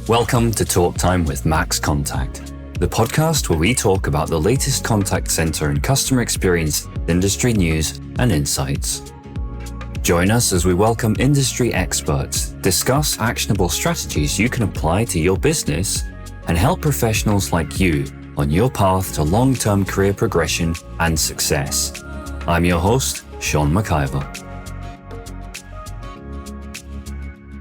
Welcome to Talk Time with MaxContact, the podcast where we talk about the latest contact center and customer experience, industry news, and insights. Join us as we welcome industry experts, discuss actionable strategies you can apply to your business, and help professionals like you on your path to long-term career progression and success. I'm your host, Sean McIver.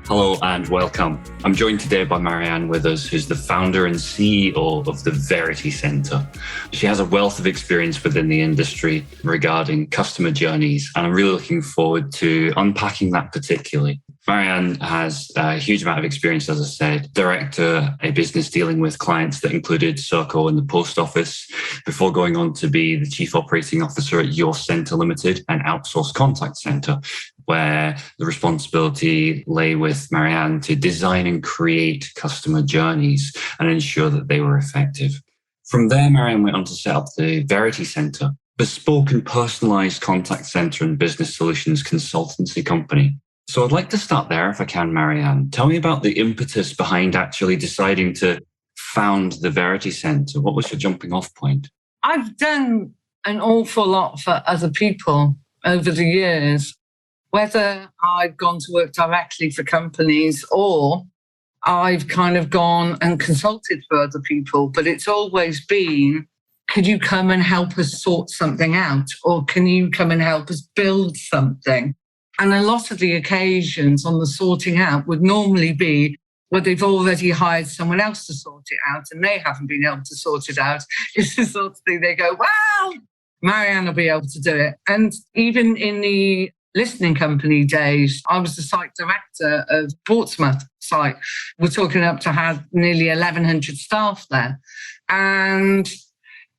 Hello and welcome. I'm joined today by Marianne Withers, who's the founder and CEO of the Verity Centre. She has a wealth of experience within the industry regarding customer journeys, and I'm really looking forward to unpacking that particularly. Marianne has a huge amount of experience, as I said, director a business dealing with clients that included Serco and the post office, before going on to be the chief operating officer at Your Centre Limited, an outsourced contact centre, where the responsibility lay with Marianne to design and create customer journeys and ensure that they were effective. From there, Marianne went on to set up the Verity Centre, bespoke and personalised contact centre and business solutions consultancy company. So I'd like to start there if I can, Marianne. Tell me about the impetus behind actually deciding to found the Verity Centre. What was your jumping off point? I've done an awful lot for other people over the years, whether I've gone to work directly for companies or I've kind of gone and consulted for other people, but it's always been, could you come and help us sort something out? Or can you come and help us build something? And a lot of the occasions on the sorting out would normally be where they've already hired someone else to sort it out and they haven't been able to sort it out. It's the sort of thing they go, well, Marianne will be able to do it. And even in the listening company days, I was the site director of Portsmouth site. We're talking up to have nearly 1,100 staff there. And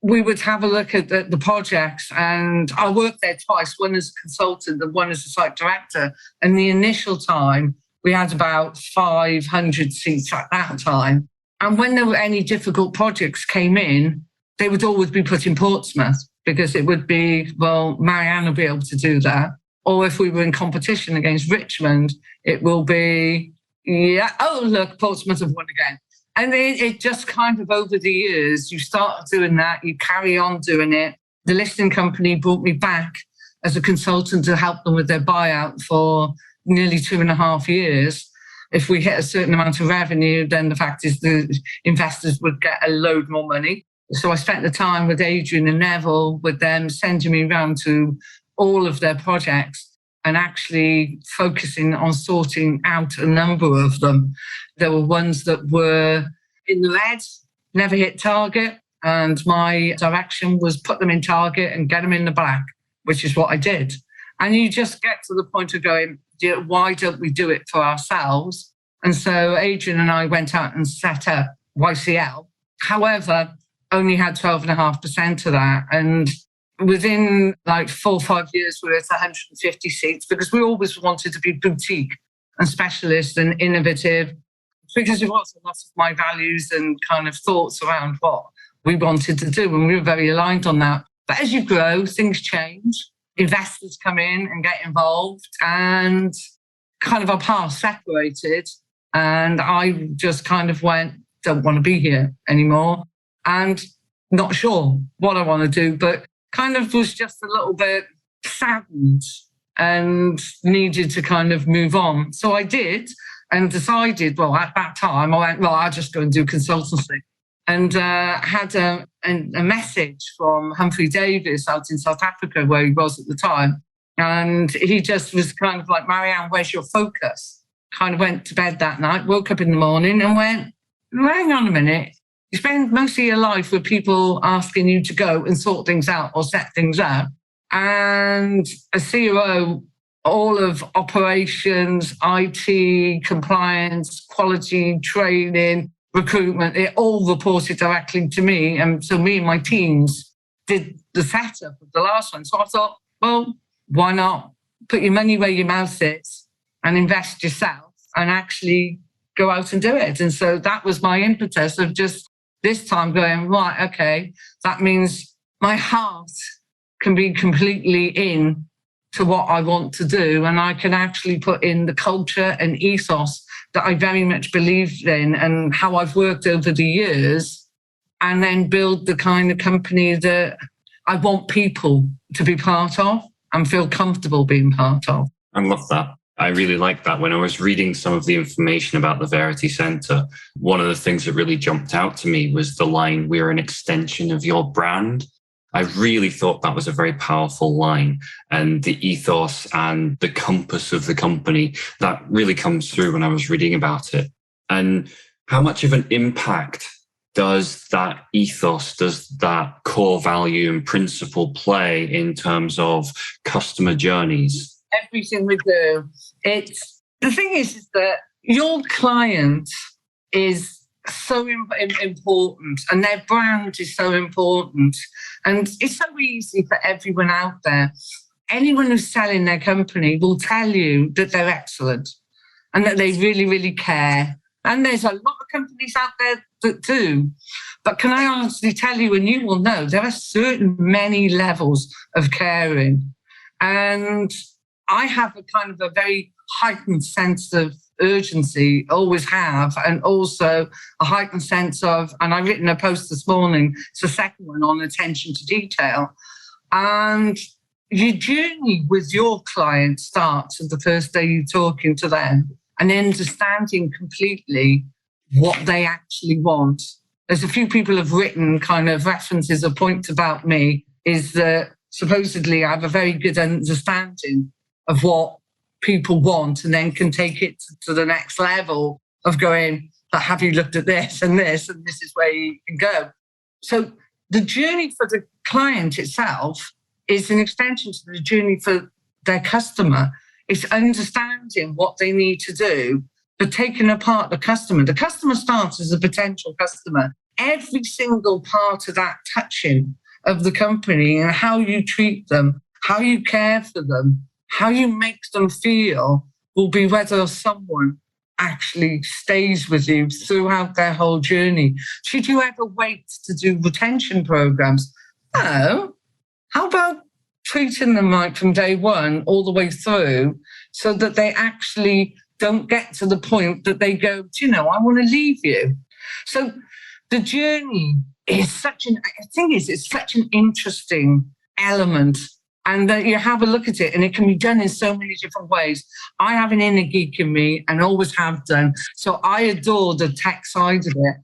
we would have a look at the projects, and I worked there twice, one as a consultant and one as a site director. And the initial time, we had about 500 seats at that time. And when there were any difficult projects came in, they would always be put in Portsmouth because it would be, well, Marianne will be able to do that. Or if we were in competition against Richmond, it will be, look, Portsmouth have won again. And it just kind of over the years, you start doing that, you carry on doing it. The listing company brought me back as a consultant to help them with their buyout for nearly 2.5 years. If we hit a certain amount of revenue, then the fact is the investors would get a load more money. So I spent the time with Adrian and Neville, with them sending me around to all of their projects and actually focusing on sorting out a number of them. There were ones that were in the red, never hit target, and my direction was put them in target and get them in the black, which is what I did. And you just get to the point of going, why don't we do it for ourselves? And so Adrian and I went out and set up YCL. However, only had 12.5% of that. And within like 4 or 5 years, we were at 150 seats because we always wanted to be boutique and specialist and innovative, because it was a lot of my values and kind of thoughts around what we wanted to do. And we were very aligned on that. But as you grow, things change. Investors come in and get involved, and kind of our paths separated. And I just kind of went, don't want to be here anymore. And not sure what I want to do, but kind of was just a little bit saddened and needed to kind of move on. So I did, and decided, well, at that time, I went, well, I'll just go and do consultancy. And had a message from Humphrey Davis out in South Africa, where he was at the time. And he just was kind of like, Marianne, where's your focus? Kind of went to bed that night, woke up in the morning and went, hang on a minute. You spend most of your life with people asking you to go and sort things out or set things out. And a COO, all of operations, IT, compliance, quality, training, recruitment, it all reported directly to me. And so me and my teams did the setup of the last one. So I thought, well, why not put your money where your mouth is and invest yourself and actually go out and do it? And so that was my impetus of just this time going, right, okay, that means my heart can be completely in to what I want to do, and I can actually put in the culture and ethos that I very much believed in and how I've worked over the years, and then build the kind of company that I want people to be part of and feel comfortable being part of. I love that. I really like that. When I was reading some of the information about the Verity Centre, one of the things that really jumped out to me was the line, "We're an extension of your brand." I really thought that was a very powerful line, and the ethos and the compass of the company, that really comes through when I was reading about it. And how much of an impact does that ethos, does that core value and principle play in terms of customer journeys? Everything we do. The thing is that your client is so important, and their brand is so important, and it's so easy for everyone out there. Anyone who's selling their company will tell you that they're excellent and that they really, really care. And there's a lot of companies out there that do. But can I honestly tell you, and you will know, there are certain many levels of caring. And I have a kind of a very heightened sense of urgency, always have, and also a heightened sense of, and I've written a post this morning, it's the second one, on attention to detail. And your journey with your client starts at the first day you're talking to them and understanding completely what they actually want. There's a few people have written kind of references or points about me, is that supposedly I have a very good understanding of what people want, and then can take it to the next level of going, but have you looked at this and this, and this is where you can go. So the journey for the client itself is an extension to the journey for their customer. It's understanding what they need to do, but taking apart the customer. The customer starts as a potential customer. Every single part of that touching of the company and how you treat them, how you care for them, how you make them feel will be whether someone actually stays with you throughout their whole journey. Should you ever wait to do retention programs? No. How about treating them right from day one all the way through so that they actually don't get to the point that they go, do you know, I want to leave you. So the journey is it's such an interesting element. And that you have a look at it, and it can be done in so many different ways. I have an inner geek in me and always have done. So I adore the tech side of it.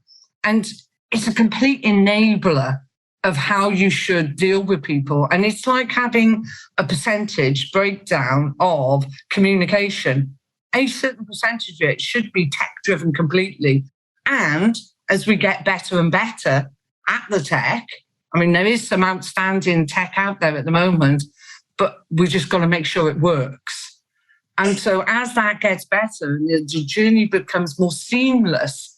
And it's a complete enabler of how you should deal with people. And it's like having a percentage breakdown of communication. A certain percentage of it should be tech-driven completely. And as we get better and better at the tech, I mean, there is some outstanding tech out there at the moment, but we just got to make sure it works. And so as that gets better and the journey becomes more seamless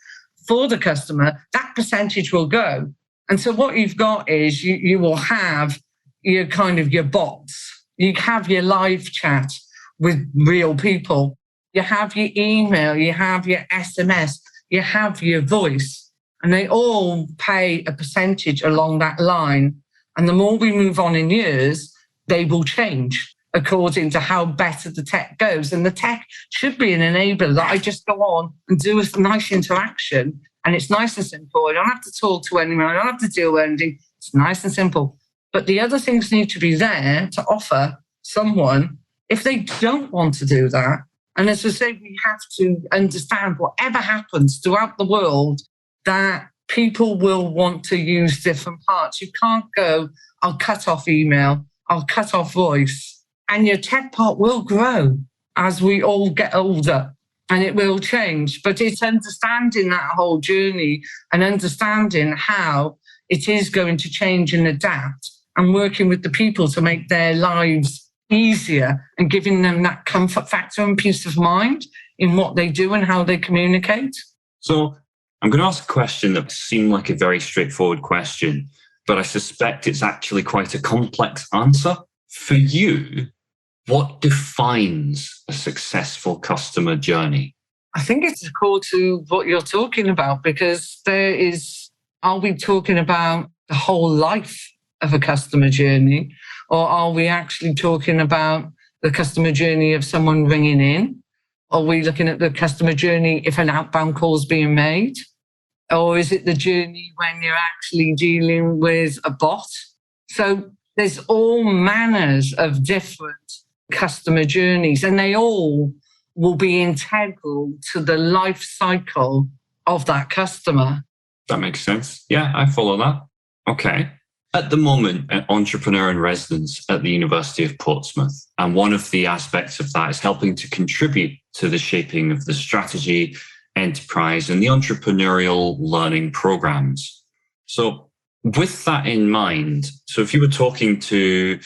for the customer, that percentage will go. And so what you've got is you will have your kind of your bots. You have your live chat with real people. You have your email, you have your SMS, you have your voice. And they all pay a percentage along that line. And the more we move on in years, they will change according to how better the tech goes. And the tech should be an enabler that I just go on and do a nice interaction. And it's nice and simple. I don't have to talk to anyone. I don't have to deal with anything. It's nice and simple. But the other things need to be there to offer someone if they don't want to do that. And as I say, we have to understand whatever happens throughout the world, that people will want to use different parts. You can't go, I'll cut off email, I'll cut off voice. And your tech part will grow as we all get older, and it will change. But it's understanding that whole journey and understanding how it is going to change and adapt, and working with the people to make their lives easier and giving them that comfort factor and peace of mind in what they do and how they communicate. So I'm going to ask a question that seemed like a very straightforward question, but I suspect it's actually quite a complex answer. For you, what defines a successful customer journey? I think it's core to what you're talking about, because are we talking about the whole life of a customer journey, or are we actually talking about the customer journey of someone ringing in? Are we looking at the customer journey if an outbound call is being made? Or is it the journey when you're actually dealing with a bot? So there's all manners of different customer journeys, and they all will be integral to the life cycle of that customer. That makes sense. Yeah, I follow that. Okay. At the moment, an entrepreneur in residence at the University of Portsmouth. And one of the aspects of that is helping to contribute to the shaping of the strategy, enterprise, and the entrepreneurial learning programs. So with that in mind, so if you were talking to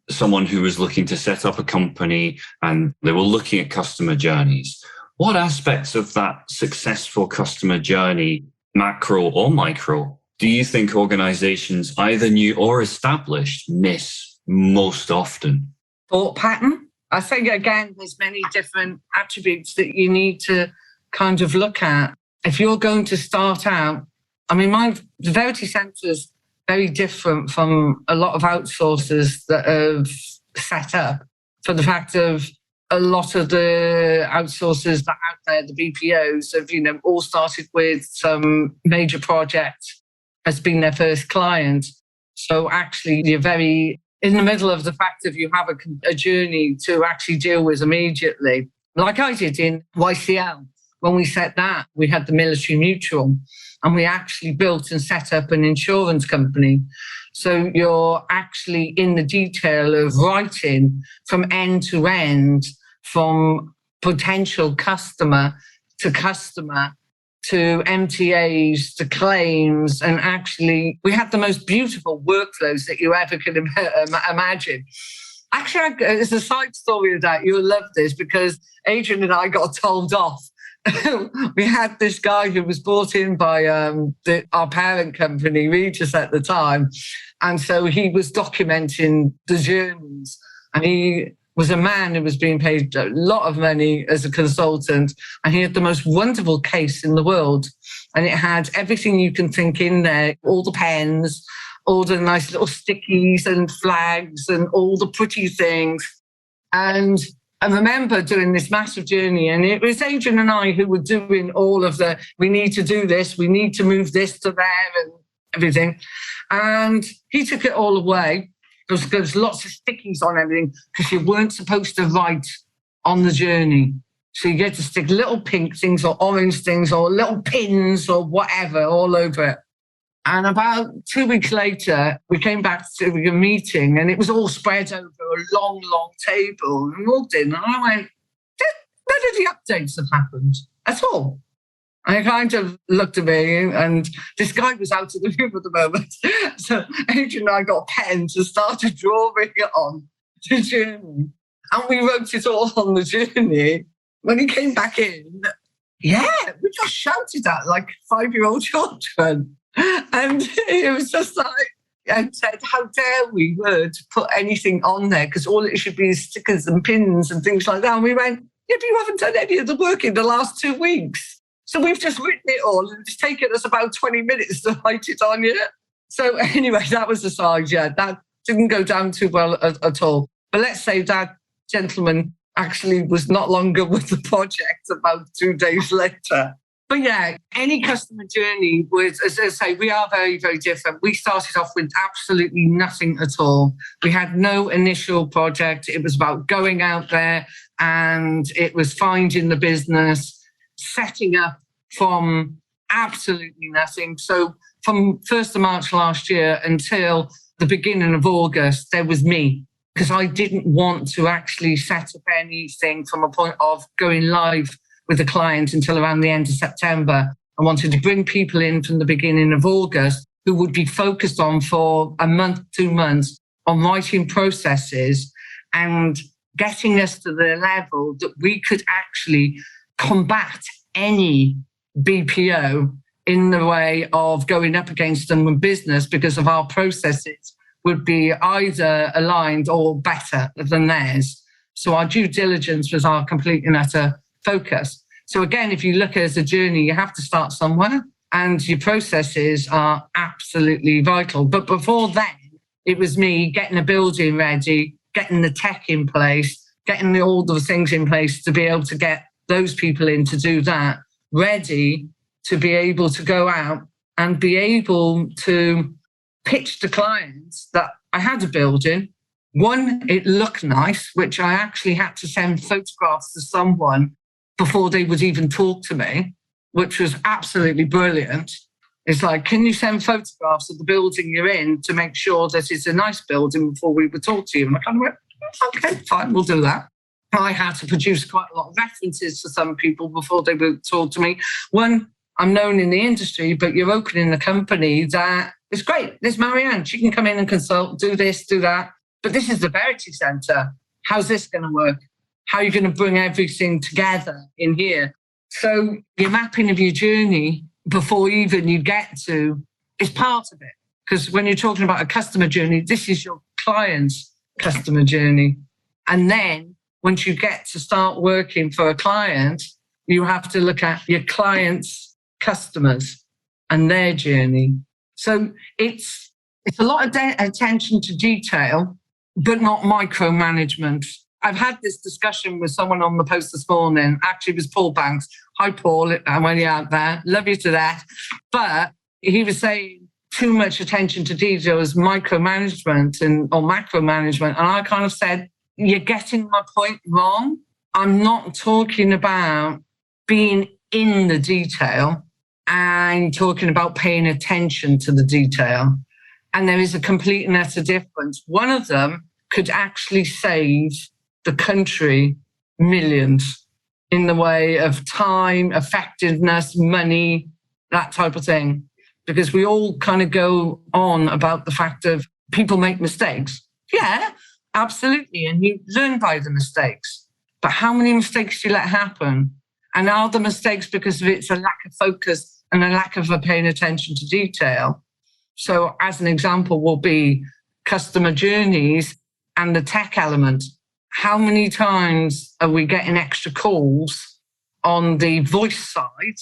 someone who was looking to set up a company and they were looking at customer journeys, what aspects of that successful customer journey, macro or micro, do you think organizations, either new or established, miss most often? Thought pattern. I think, again, there's many different attributes that you need to kind of look at. If you're going to start out, the Verity Centre is very different from a lot of outsourcers that have set up, for the fact of a lot of the outsourcers that are out there, the BPOs, have, all started with some major project as being their first client. So actually, you're very in the middle of the fact of you have a journey to actually deal with immediately. Like I did in YCL. When we set that, we had the military mutual, and we actually built and set up an insurance company. So you're actually in the detail of writing from end to end, from potential customer to MTAs, to claims. And actually, we had the most beautiful workflows that you ever could imagine. Actually, there's a side story of that. You'll love this, because Adrian and I got told off. We had this guy who was brought in by our parent company, Regis, at the time. And so he was documenting the journeys. And he was a man who was being paid a lot of money as a consultant. And he had the most wonderful case in the world. And it had everything you can think in there, all the pens, all the nice little stickies and flags and all the pretty things. And I remember doing this massive journey, and it was Adrian and I who were doing all of we need to do this, we need to move this to there and everything. And he took it all away. There's lots of stickies on everything, because you weren't supposed to write on the journey. So you get to stick little pink things or orange things or little pins or whatever all over it. And about 2 weeks later, we came back to a meeting, and it was all spread over a long, long table. And we walked in, and I went, none of the updates have happened at all. I kind of looked at me, and this guy was out of the room at the moment. So Adrian and I got pens and started drawing it on the journey. And we wrote it all on the journey. When he came back in, we just shouted at like 5-year-old children. And it was just like, and said, how dare we were to put anything on there, because all it should be is stickers and pins and things like that. And we went, yeah, but you haven't done any of the work in the last 2 weeks. So we've just written it all, and it's taken us about 20 minutes to write it on yet. So anyway, that was the side, that didn't go down too well at all. But let's say that gentleman actually was not longer with the project about 2 days later. But yeah, any customer journey was, as I say, we are very, very different. We started off with absolutely nothing at all. We had no initial project. It was about going out there, and it was finding the business, setting up from absolutely nothing. So from 1st of March last year until the beginning of August, there was me, because I didn't want to actually set up anything from a point of going live with the client until around the end of September. I wanted to bring people in from the beginning of August who would be focused on for a month, 2 months on writing processes and getting us to the level that we could actually combat any BPO in the way of going up against them with business, because of our processes would be either aligned or better than theirs. So our due diligence was our complete and utter focus. So again, if you look at it as a journey, you have to start somewhere, and your processes are absolutely vital. But before then, it was me getting a building ready, getting the tech in place, getting all the things in place to be able to get those people in to do that, ready to be able to go out and be able to pitch to clients that I had a building. One, it looked nice, which I actually had to send photographs to someone before they would even talk to me, which was absolutely brilliant. It's like, can you send photographs of the building you're in to make sure that it's a nice building before we would talk to you? And I kind of went, okay, fine, we'll do that. I had to produce quite a lot of references for some people before they would talk to me. One, I'm known in the industry, but you're opening a company that is great. There's Marianne. She can come in and consult, do this, do that. But this is the Verity Centre. How's this going to work? How are you going to bring everything together in here? So your mapping of your journey before even you get to is part of it. Because when you're talking about a customer journey, this is your client's customer journey. And then once you get to start working for a client, you have to look at your client's customers and their journey. So it's a lot of attention to detail, but not micromanagement. I've had this discussion with someone on the post this morning. Actually, it was Paul Banks. Hi, Paul. I'm only out there. Love you to that. But he was saying too much attention to detail is micromanagement or macromanagement. And I kind of said, you're getting my point wrong. I'm not talking about being in the detail. I'm talking about paying attention to the detail. And there is a complete and utter difference. One of them could actually save the country millions in the way of time, effectiveness, money, that type of thing. Because we all kind of go on about the fact of people make mistakes. Yeah, absolutely. And you learn by the mistakes. But how many mistakes do you let happen? And are the mistakes because of it's a lack of focus and a lack of paying attention to detail? So as an example will be customer journeys and the tech element. How many times are we getting extra calls on the voice side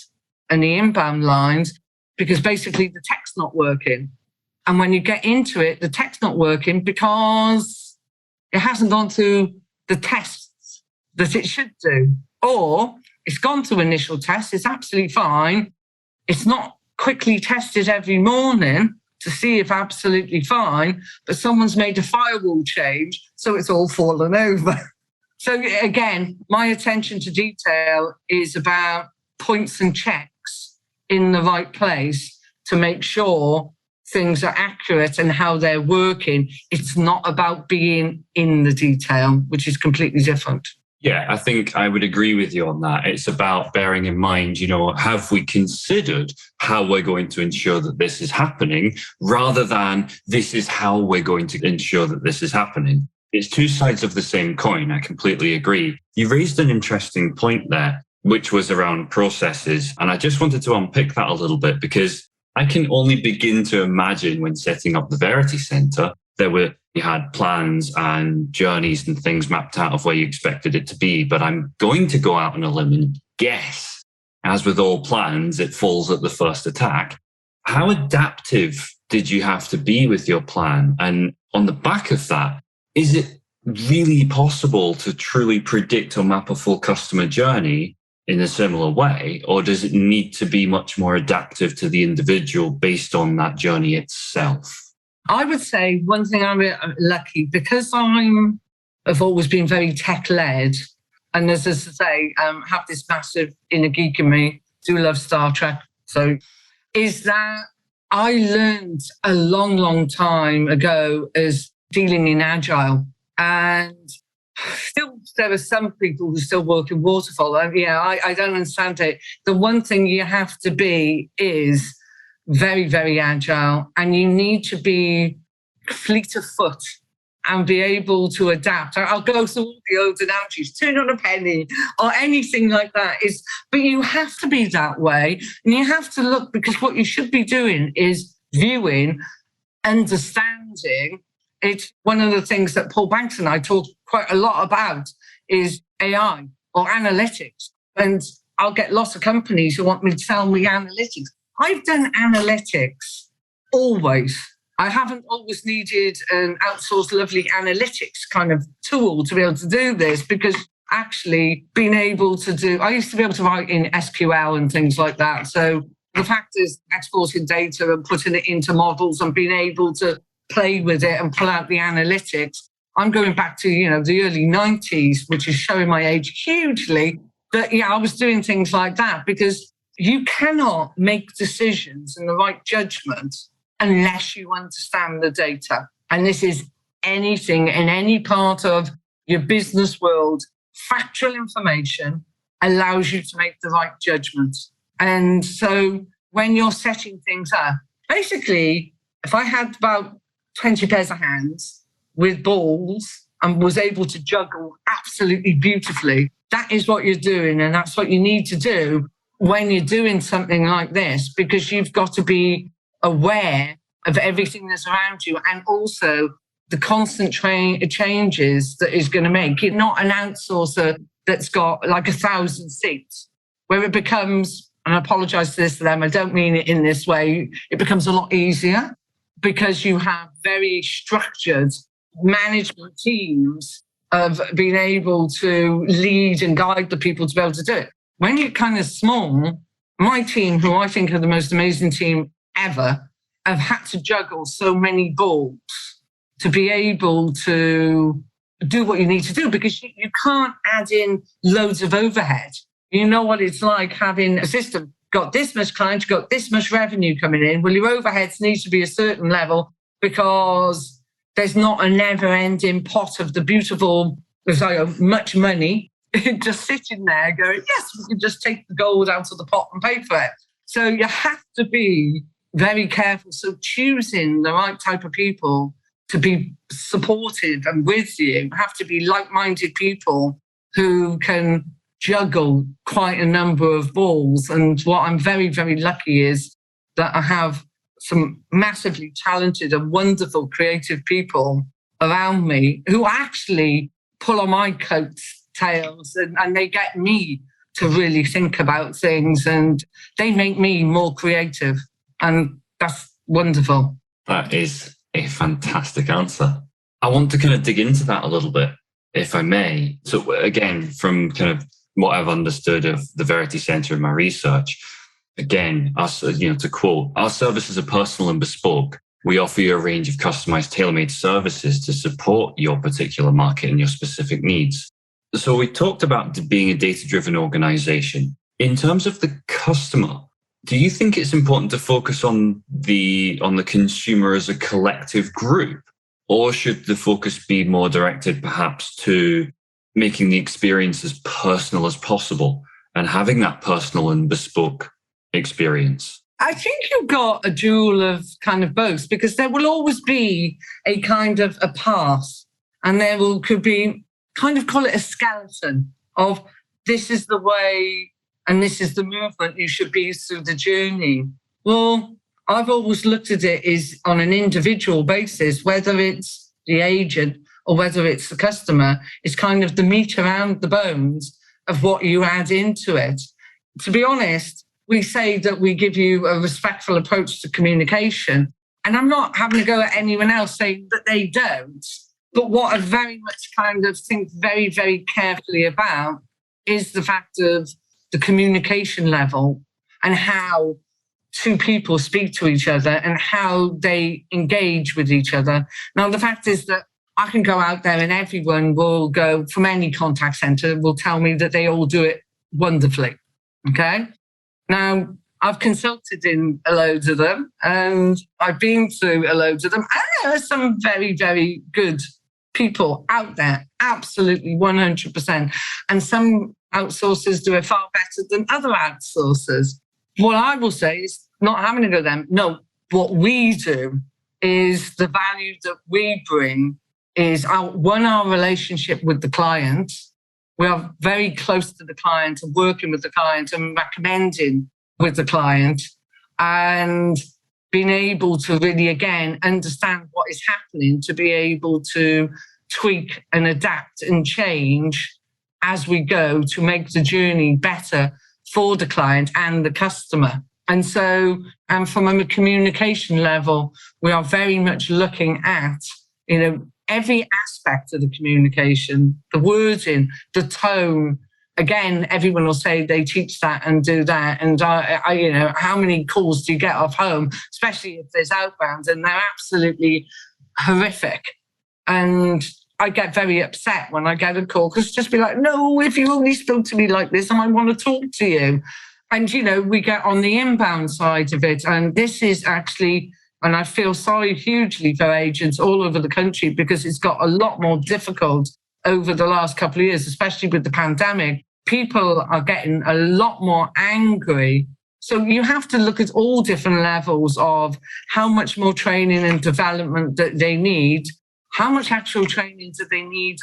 and the inbound lines because basically the tech's not working? And when you get into it, the tech's not working because it hasn't gone through the tests that it should do. Or it's gone through initial tests, it's absolutely fine. It's not quickly tested every morning to see if absolutely fine, but someone's made a firewall change, so it's all fallen over. So again, my attention to detail is about points and checks in the right place to make sure things are accurate and how they're working. It's not about being in the detail, which is completely different. Yeah, I think I would agree with you on that. It's about bearing in mind, have we considered how we're going to ensure that this is happening rather than this is how we're going to ensure that this is happening. It's two sides of the same coin. I completely agree. You raised an interesting point there, which was around processes. And I just wanted to unpick that a little bit because I can only begin to imagine when setting up the Verity Centre, you had plans and journeys and things mapped out of where you expected it to be. But I'm going to go out on a limb and guess, as with all plans, it falls at the first attack. How adaptive did you have to be with your plan? And on the back of that, is it really possible to truly predict or map a full customer journey in a similar way? Or does it need to be much more adaptive to the individual based on that journey itself? I would say one thing I'm lucky because I've always been very tech-led, and as I say, have this massive inner geek in me, do love Star Trek. So is that I learned a long, long time ago as dealing in Agile. And still, there are some people who still work in waterfall. I don't understand it. The one thing you have to be is very, very agile, and you need to be fleet of foot and be able to adapt. I'll go through all the old analogies, turn on a penny or anything like that. But you have to be that way, and you have to look, because what you should be doing is viewing, understanding. It's one of the things that Paul Banks and I talk quite a lot about is AI or analytics. And I'll get lots of companies who want me to tell me analytics. I've done analytics always. I haven't always needed an outsourced lovely analytics kind of tool to be able to do this because actually being able to do, I used to be able to write in SQL and things like that. So the fact is exporting data and putting it into models and being able to play with it and pull out the analytics. I'm going back to, the early 90s, which is showing my age hugely. But I was doing things like that because you cannot make decisions and the right judgment unless you understand the data. And this is anything in any part of your business world. Factual information allows you to make the right judgments. And so when you're setting things up, basically, if I had about 20 pairs of hands with balls and was able to juggle absolutely beautifully, that is what you're doing. And that's what you need to do when you're doing something like this, because you've got to be aware of everything that's around you and also the constant changes that is going to make. It's not an outsourcer that's got like 1,000 seats where it becomes, and I apologize to them, I don't mean it in this way, it becomes a lot easier because you have very structured management teams of being able to lead and guide the people to be able to do it. When you're kind of small, my team, who I think are the most amazing team ever, have had to juggle so many balls to be able to do what you need to do because you can't add in loads of overhead. You know what it's like having a system, got this much clients, got this much revenue coming in. Well, your overheads need to be a certain level because there's not a never-ending pot of the beautiful, much money just sitting there going, yes, we can just take the gold out of the pot and pay for it. So you have to be very careful. So choosing the right type of people to be supportive and with you have to be like-minded people who can juggle quite a number of balls. And what I'm very, very lucky is that I have some massively talented and wonderful creative people around me who actually pull on my coattails and they get me to really think about things and they make me more creative. And that's wonderful. That is a fantastic answer. I want to kind of dig into that a little bit, if I may. So again, from kind of what I've understood of the Verity Centre in my research, again, to quote, our services are personal and bespoke. We offer you a range of customized, tailor-made services to support your particular market and your specific needs. So we talked about being a data-driven organization. In terms of the customer, do you think it's important to focus on the consumer as a collective group? Or should the focus be more directed perhaps to making the experience as personal as possible and having that personal and bespoke experience? I think you've got a dual of kind of both, because there will always be a kind of a path and could be kind of call it a skeleton of this is the way and this is the movement you should be through the journey. Well, I've always looked at it as on an individual basis, whether it's the agent or whether it's the customer, it's kind of the meat around the bones of what you add into it. To be honest, we say that we give you a respectful approach to communication, and I'm not having to go at anyone else saying that they don't. But what I very much kind of think very, very carefully about is the fact of the communication level and how two people speak to each other and how they engage with each other. Now, the fact is that I can go out there and everyone will go from any contact center will tell me that they all do it wonderfully. Okay. Now, I've consulted in a load of them and I've been through a load of them. And there are some very, very good people out there, absolutely 100%. And some outsourcers do it far better than other outsourcers. What I will say is not having to go them. No, what we do is the value that we bring is our relationship with the client. We are very close to the client and working with the client and recommending with the client and being able to really, again, understand what is happening to be able to tweak and adapt and change as we go to make the journey better for the client and the customer. And so, from a communication level, we are very much looking at, every aspect of the communication, the wording, the tone. Again, everyone will say they teach that and do that. And how many calls do you get off home, especially if there's outbound, and they're absolutely horrific. And I get very upset when I get a call because just be like, no, if you only spoke to me like this, I want to talk to you. And, we get on the inbound side of it. And this is actually, and I feel sorry hugely for agents all over the country because it's got a lot more difficult over the last couple of years, especially with the pandemic. People are getting a lot more angry. So you have to look at all different levels of how much more training and development that they need, how much actual training do they need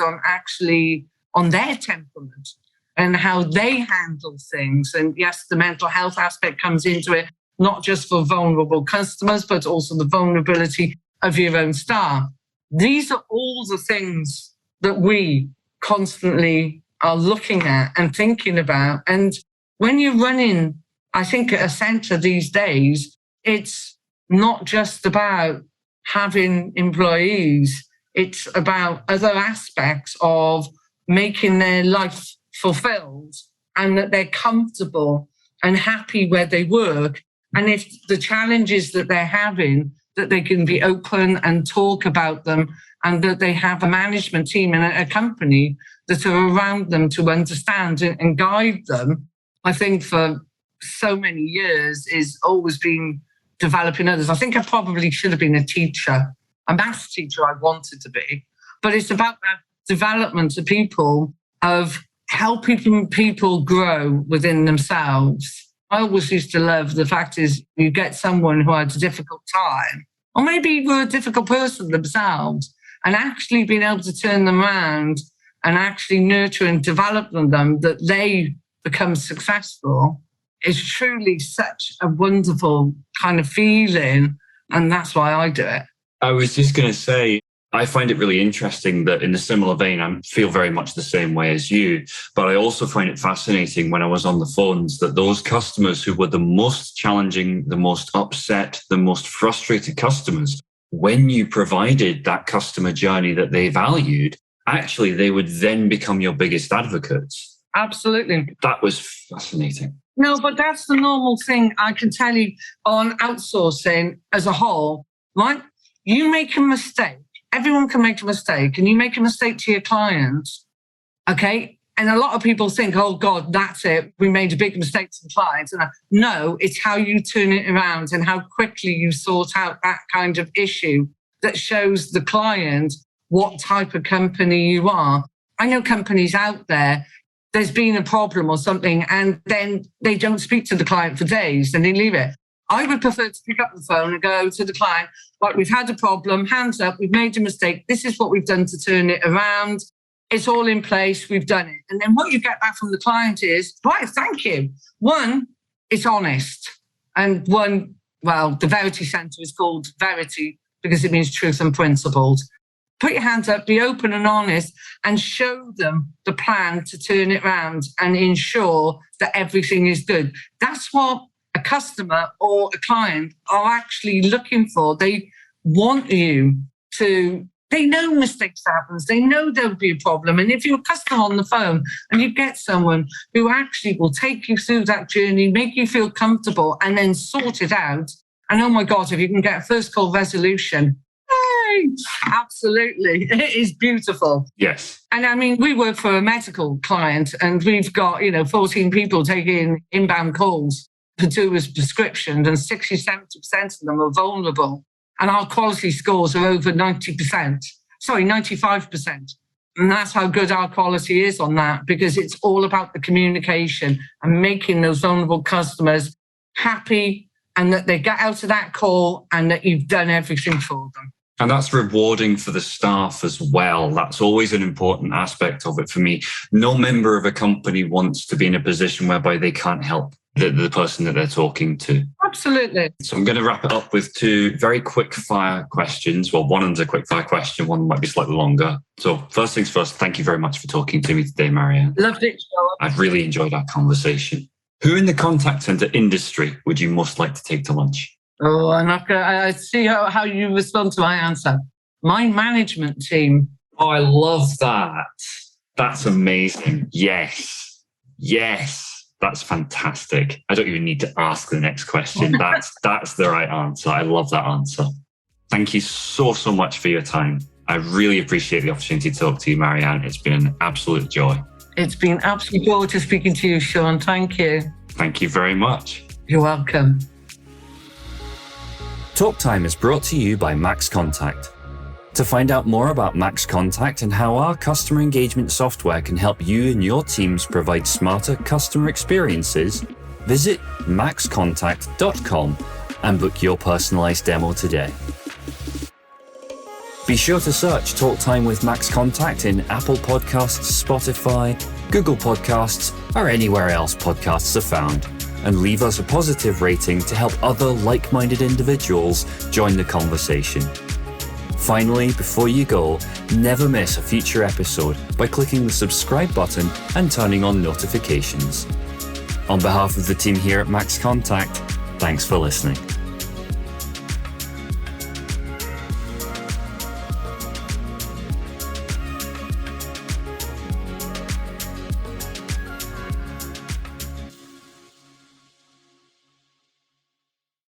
on their temperament and how they handle things. And yes, the mental health aspect comes into it, not just for vulnerable customers, but also the vulnerability of your own staff. These are all the things that we constantly are looking at and thinking about. And when you're running, I think, a centre these days, it's not just about having employees. It's about other aspects of making their life fulfilled and that they're comfortable and happy where they work. And if the challenges that they're having, that they can be open and talk about them, and that they have a management team and a company that are around them to understand and guide them. I think for so many years is always been developing others. I think I probably should have been a teacher, a maths teacher I wanted to be, but it's about that development of people, of helping people grow within themselves. I always used to love the fact is you get someone who had a difficult time, or maybe were a difficult person themselves, and actually being able to turn them around and actually nurture and develop them that they become successful is truly such a wonderful kind of feeling. And that's why I do it. I was just going to say, I find it really interesting that in a similar vein, I feel very much the same way as you, but I also find it fascinating when I was on the phones that those customers who were the most challenging, the most upset, the most frustrated customers, when you provided that customer journey that they valued, actually they would then become your biggest advocates. Absolutely. That was fascinating. No, but that's the normal thing I can tell you on outsourcing as a whole, right? You make a mistake. Everyone can make a mistake, and you make a mistake to your clients, okay? And a lot of people think, oh, God, that's it. We made a big mistake to the clients. And no, it's how you turn it around and how quickly you sort out that kind of issue that shows the client what type of company you are. I know companies out there, there's been a problem or something, and then they don't speak to the client for days and they leave it. I would prefer to pick up the phone and go to the client, like, we've had a problem, hands up, we've made a mistake. This is what we've done to turn it around. It's all in place. We've done it. And then what you get back from the client is, right, thank you. One, it's honest. And one, well, the Verity Centre is called Verity because it means truth and principles. Put your hands up, be open and honest, and show them the plan to turn it around and ensure that everything is good. That's what a customer or a client are actually looking for. They want you to, they know mistakes happen. They know there'll be a problem. And if you're a customer on the phone and you get someone who actually will take you through that journey, make you feel comfortable, and then sort it out, and oh my God, if you can get a first call resolution, hey, absolutely. It is beautiful. Yes. And I mean, we work for a medical client and we've got, 14 people taking inbound calls to do with prescriptions, and 60-70% of them are vulnerable. And our quality scores are over 95%. And that's how good our quality is on that, because it's all about the communication and making those vulnerable customers happy, and that they get out of that call and that you've done everything for them. And that's rewarding for the staff as well. That's always an important aspect of it for me. No member of a company wants to be in a position whereby they can't help the person that they're talking to. Absolutely. So I'm going to wrap it up with two very quick fire questions. Well, one is a quick fire question, one might be slightly longer. So first things first, thank you very much for talking to me today, Marianne. Loved it, Sean. I've really enjoyed our conversation. Who in the contact centre industry would you most like to take to lunch? Oh, I see how you respond to my answer. my management team. Oh, I love that. That's amazing. Yes. That's fantastic. I don't even need to ask the next question. That's the right answer. I love that answer. Thank you so much for your time. I really appreciate the opportunity to talk to you, Marianne. It's been an absolute joy. It's been absolute joy to speaking to you, Sean. Thank you. Thank you very much. You're welcome. Talk Time is brought to you by MaxContact. To find out more about MaxContact and how our customer engagement software can help you and your teams provide smarter customer experiences, visit maxcontact.com and book your personalized demo today. Be sure to search Talk Time with MaxContact in Apple Podcasts, Spotify, Google Podcasts, or anywhere else podcasts are found, and leave us a positive rating to help other like-minded individuals join the conversation. Finally, before you go, never miss a future episode by clicking the subscribe button and turning on notifications. On behalf of the team here at MaxContact, thanks for listening.